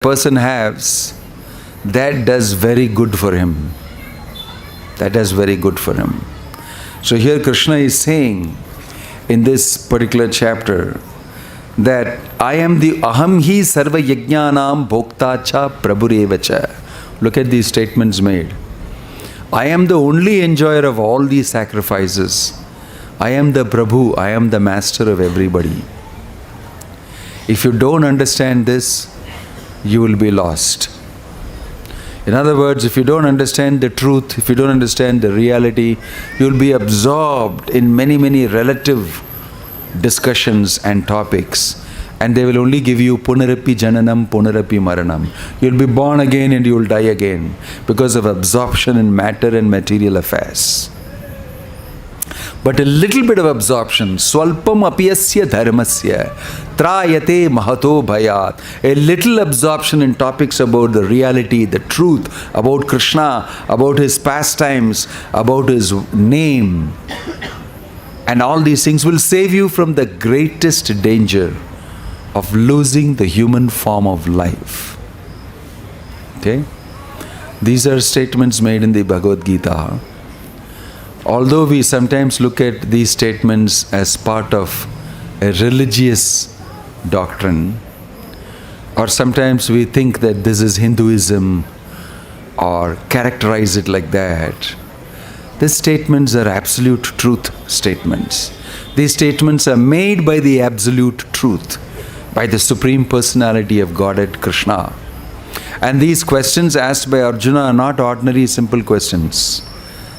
person has, that does very good for him. That does very good for him. So here Krishna is saying in this particular chapter that I am the aham hi sarva yajnanam bhoktacha prabhurevacha. Look at these statements made. I am the only enjoyer of all these sacrifices. I am the Prabhu, I am the master of everybody. If you don't understand this, you will be lost. In other words, if you don't understand the truth, if you don't understand the reality, you will be absorbed in many relative discussions and topics, and they will only give you punarapi jananam, punarapi maranam. You will be born again and you will die again because of absorption in matter and material affairs. But a little bit of absorption, swalpam apiyasya dharmasya, trayate mahato bhayat. A little absorption in topics about the reality, the truth, about Krishna, about his pastimes, about his name. And all these things will save you from the greatest danger of losing the human form of life. Okay? These are statements made in the Bhagavad Gita. Although we sometimes look at these statements as part of a religious doctrine, or sometimes we think that this is Hinduism or characterize it like that, these statements are absolute truth statements. These statements are made by the absolute truth, by the Supreme Personality of Godhead Krishna. And these questions asked by Arjuna are not ordinary simple questions.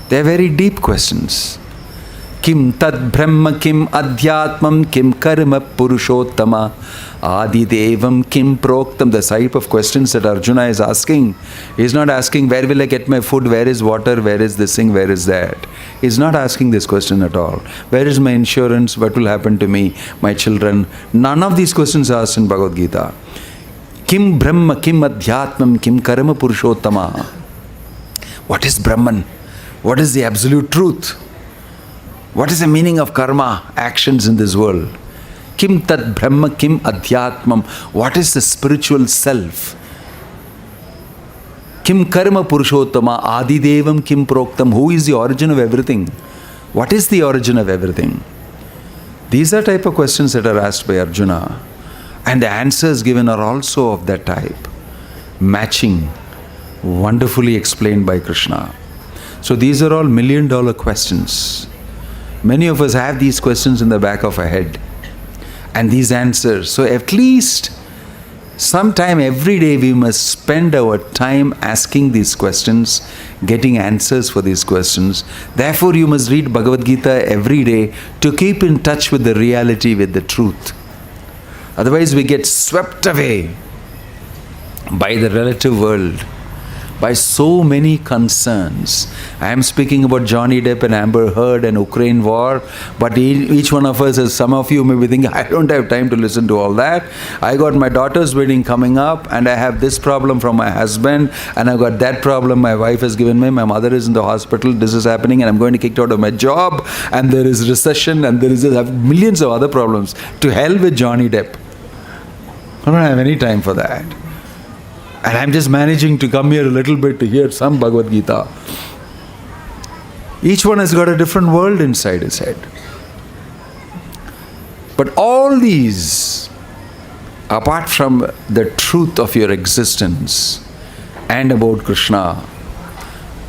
They are very deep questions. Kim tad brahma kim adhyatmam kim karma purushottama adidevam kim proktam. The type of questions that Arjuna is asking, he is not asking where will I get my food, where is water, where is this thing, where is that. He is not asking this question at all. Where is my insurance, what will happen to me, my children. None of these questions are asked in Bhagavad Gita. Kim brahma kim adhyatmam kim karma purushottama. What is Brahman? What is the absolute truth? What is the meaning of karma, actions in this world? Kim tat brahma kim adhyatmam. What is the spiritual self? Kim karma purushottama adidevam kim proktam. Who is the origin of everything? What is the origin of everything? These are type of questions that are asked by Arjuna. And the answers given are also of that type. Matching, wonderfully explained by Krishna. So these are all million-dollar questions. Many of us have these questions in the back of our head. And these answers. So at least sometime every day we must spend our time asking these questions, getting answers for these questions. Therefore you must read Bhagavad Gita every day to keep in touch with the reality, with the truth. Otherwise we get swept away by the relative world, by so many concerns. I am speaking about Johnny Depp and Amber Heard and Ukraine war, but each one of us, as some of you may be thinking, I don't have time to listen to all that. I got my daughter's wedding coming up, and I have this problem from my husband, and I got that problem my wife has given me, my mother is in the hospital, this is happening, and I'm going to kick out of my job, and there is recession, and there is millions of other problems. To hell with Johnny Depp. I don't have any time for that. And I'm just managing to come here a little bit to hear some Bhagavad Gita. Each one has got a different world inside his head. But all these, apart from the truth of your existence and about Krishna,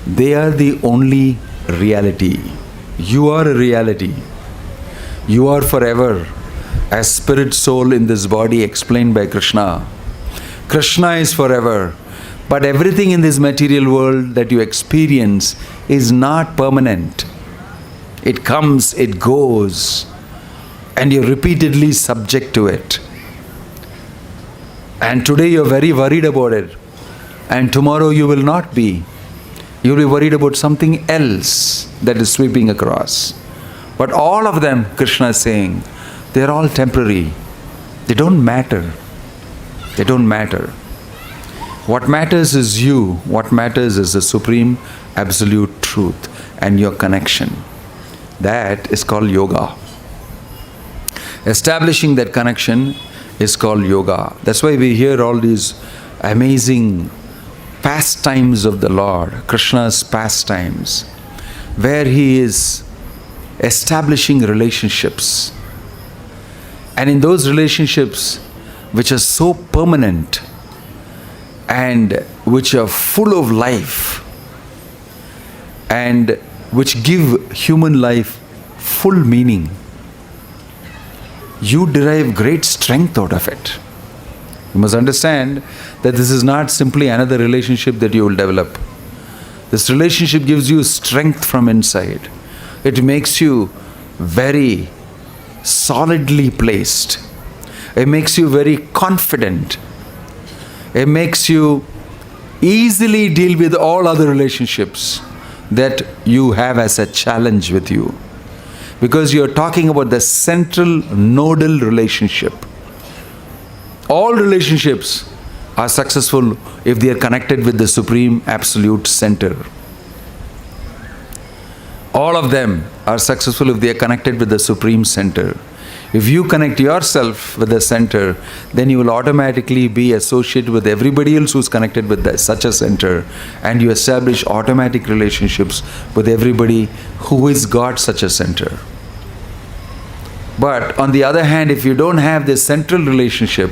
they are the only reality. You are a reality. You are forever as spirit soul in this body explained by Krishna. Krishna is forever, but everything in this material world that you experience is not permanent. It comes, it goes, and you're repeatedly subject to it. And today you're very worried about it, and tomorrow you will not be. You'll be worried about something else that is sweeping across. But all of them, Krishna is saying, they're all temporary. They don't matter. They don't matter. What matters is you. What matters is the supreme absolute truth and your connection. That is called yoga. Establishing that connection is called yoga. That's why we hear all these amazing pastimes of the Lord, Krishna's pastimes, where he is establishing relationships. And in those relationships, which are so permanent and which are full of life and which give human life full meaning, you derive great strength out of it. You must understand that this is not simply another relationship that you will develop. This relationship gives you strength from inside. It makes you very solidly placed. It makes you very confident. It makes you easily deal with all other relationships that you have as a challenge with you. Because you are talking about the central nodal relationship. All relationships are successful if they are connected with the Supreme Absolute Center. All of them are successful if they are connected with the Supreme Center. If you connect yourself with the center, then you will automatically be associated with everybody else who's connected with such a center, and you establish automatic relationships with everybody who is got such a center. But on the other hand, if you don't have this central relationship,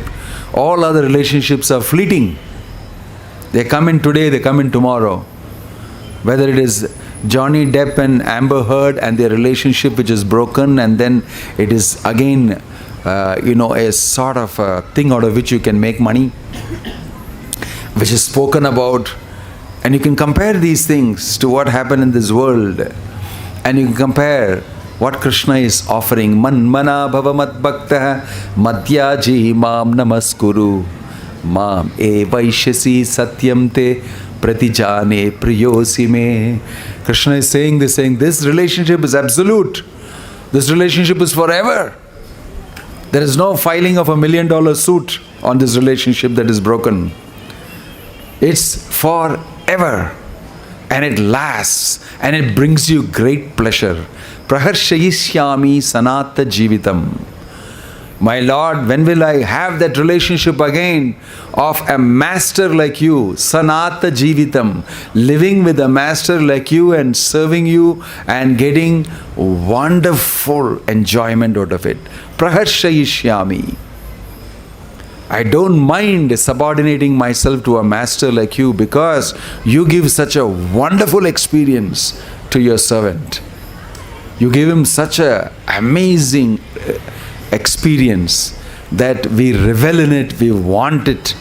all other relationships are fleeting. They come in today, they come in tomorrow. Whether it is Johnny Depp and Amber Heard and their relationship which is broken, and then it is again a sort of a thing out of which you can make money, which is spoken about. And you can compare these things to what happened in this world, and you can compare what Krishna is offering. Manmana bhava mat bhakta madhyaji mam namaskuru mam e vaishyasi satyam te pratijane priyosi me. Krishna is saying this relationship is absolute. This relationship is forever. There is no filing of $1 million suit on this relationship that is broken. It's forever, and it lasts, and it brings you great pleasure. Praharshayishyami sanata jivitam. My Lord, when will I have that relationship again of a master like you, sanata jivitam, living with a master like you and serving you and getting wonderful enjoyment out of it. Praharshayishyami. I don't mind subordinating myself to a master like you, because you give such a wonderful experience to your servant. You give him such an amazing experience that we revel in it, we want it,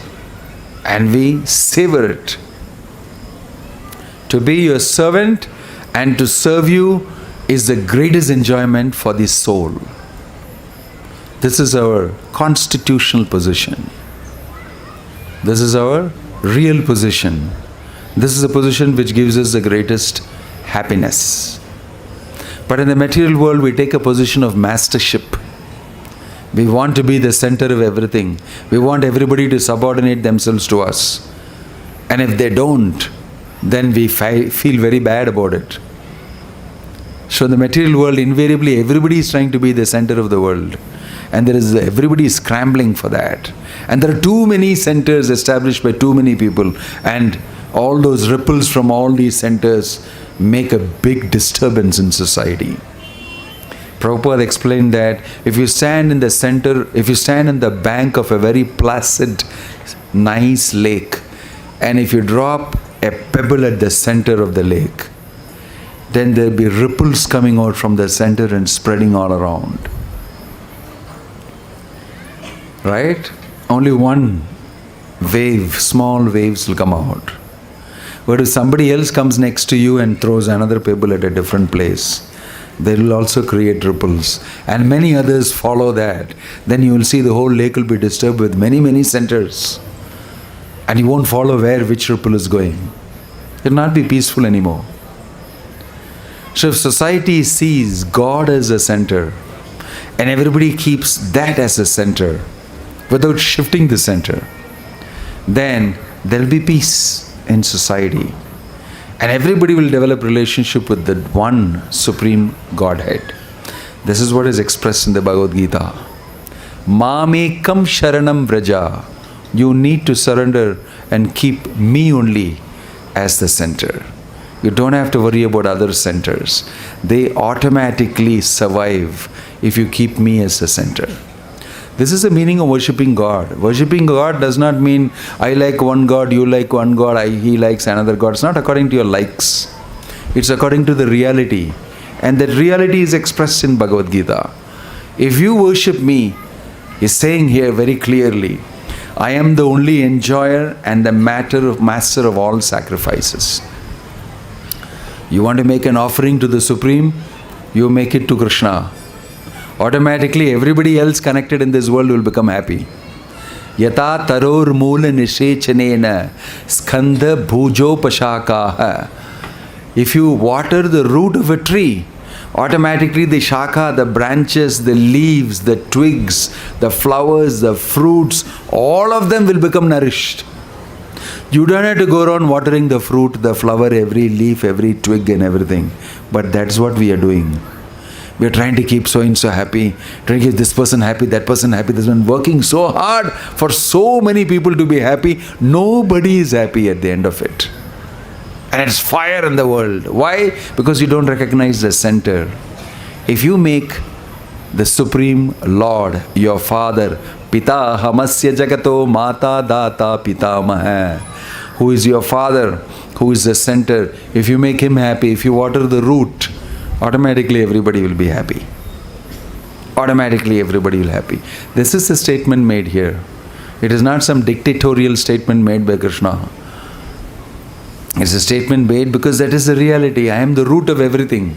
and we savor it. To be your servant and to serve you is the greatest enjoyment for the soul. This is our constitutional position. This is our real position. This is a position which gives us the greatest happiness. But in the material world, we take a position of mastership. We want to be the center of everything. We want everybody to subordinate themselves to us. And if they don't, then we feel very bad about it. So in the material world, invariably everybody is trying to be the center of the world. And everybody is scrambling for that. And there are too many centers established by too many people. And all those ripples from all these centers make a big disturbance in society. Prabhupada explained that if you stand in the center, if you stand in the bank of a very placid, nice lake, and if you drop a pebble at the center of the lake, then there will be ripples coming out from the center and spreading all around. Right? Only one wave, small waves will come out. But if somebody else comes next to you and throws another pebble at a different place, they will also create ripples. And many others follow that. Then you will see the whole lake will be disturbed with many, many centers. And you won't follow which ripple is going. It will not be peaceful anymore. So if society sees God as a center, and everybody keeps that as a center, without shifting the center, then there will be peace in society. And everybody will develop relationship with the one Supreme Godhead. This is what is expressed in the Bhagavad Gita. Mamekam sharanam vraja. You need to surrender and keep me only as the center. You don't have to worry about other centers. They automatically survive if you keep me as the center. This is the meaning of worshipping God. Worshipping God does not mean I like one God, you like one God, he likes another God. It's not according to your likes. It's according to the reality. And that reality is expressed in Bhagavad Gita. If you worship me, he's saying here very clearly, I am the only enjoyer and the master of all sacrifices. You want to make an offering to the Supreme, you make it to Krishna. Automatically everybody else connected in this world will become happy. Yata taror moola nishechanena skandha bhujopashakaha. If you water the root of a tree, automatically the shaka, the branches, the leaves, the twigs, the flowers, the fruits, all of them will become nourished. You don't have to go around watering the fruit, the flower, every leaf, every twig and everything. But that's what we are doing. We are trying to keep so and so happy, trying to keep this person happy, that person happy. This one working so hard for so many people to be happy. Nobody is happy at the end of it. And it's fire in the world. Why? Because you don't recognize the center. If you make the Supreme Lord your Father, Pita Hamasya Jagato Mata Data Pitamaha, who is your Father, who is the center, if you make him happy, if you water the root, automatically everybody will be happy. Automatically everybody will be happy. This is a statement made here. It is not some dictatorial statement made by Krishna. It's a statement made because that is the reality. I am the root of everything.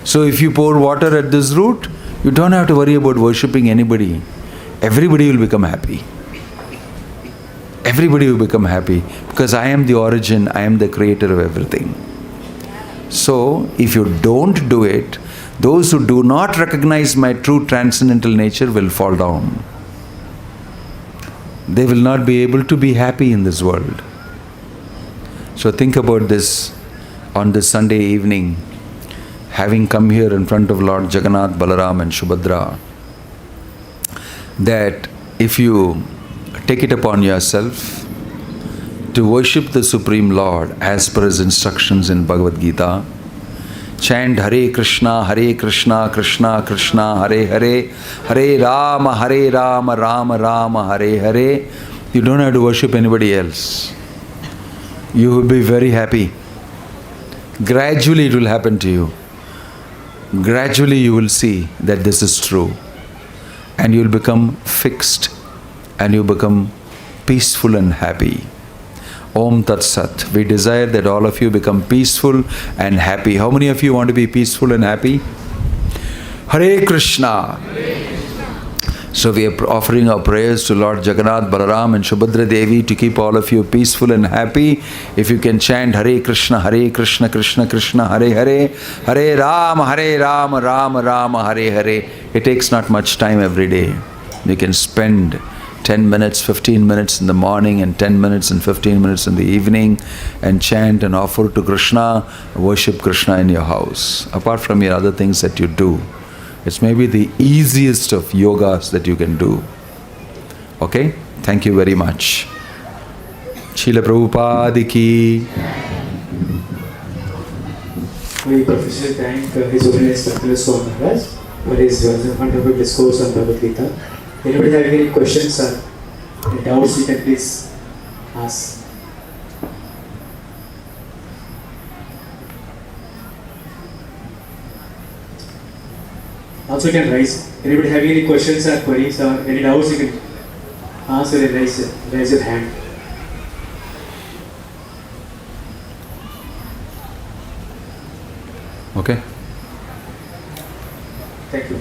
So if you pour water at this root, you don't have to worry about worshipping anybody. Everybody will become happy. Everybody will become happy because I am the origin, I am the creator of everything. So if you don't do it, those who do not recognize my true transcendental nature will fall down. They will not be able to be happy in this world. So think about this on this Sunday evening, having come here in front of Lord Jagannath, Balaram and Subhadra, that if you take it upon yourself to worship the Supreme Lord as per his instructions in Bhagavad Gita, chant Hare Krishna, Krishna Krishna, Hare Hare, Hare Rama, Rama Rama, Hare Hare. You don't have to worship anybody else. You will be very happy. Gradually it will happen to you. Gradually you will see that this is true. And you will become fixed and you become peaceful and happy. Om Tat Sat. We desire that all of you become peaceful and happy. How many of you want to be peaceful and happy? Hare Krishna. So we are offering our prayers to Lord Jagannath, Balaram and Subhadra Devi to keep all of you peaceful and happy. If you can chant Hare Krishna, Krishna Krishna, Hare Hare, Hare Rama, Rama Rama, Hare Hare. It takes not much time every day. You can spend 10 minutes, 15 minutes in the morning and 10 minutes and 15 minutes in the evening and chant and offer to Krishna, worship Krishna in your house. Apart from your other things that you do. It's maybe the easiest of yogas that you can do. Okay? Thank you very much. Srila Prabhupada ki. We professionally thank His Holiness Dr. Swami Maharaj for his wonderful discourse on Bhagavad Gita. Anybody have any questions or any doubts, you can please ask. Also you can raise. Anybody have any questions or queries or any doubts, you can ask or raise your hand. Okay. Thank you.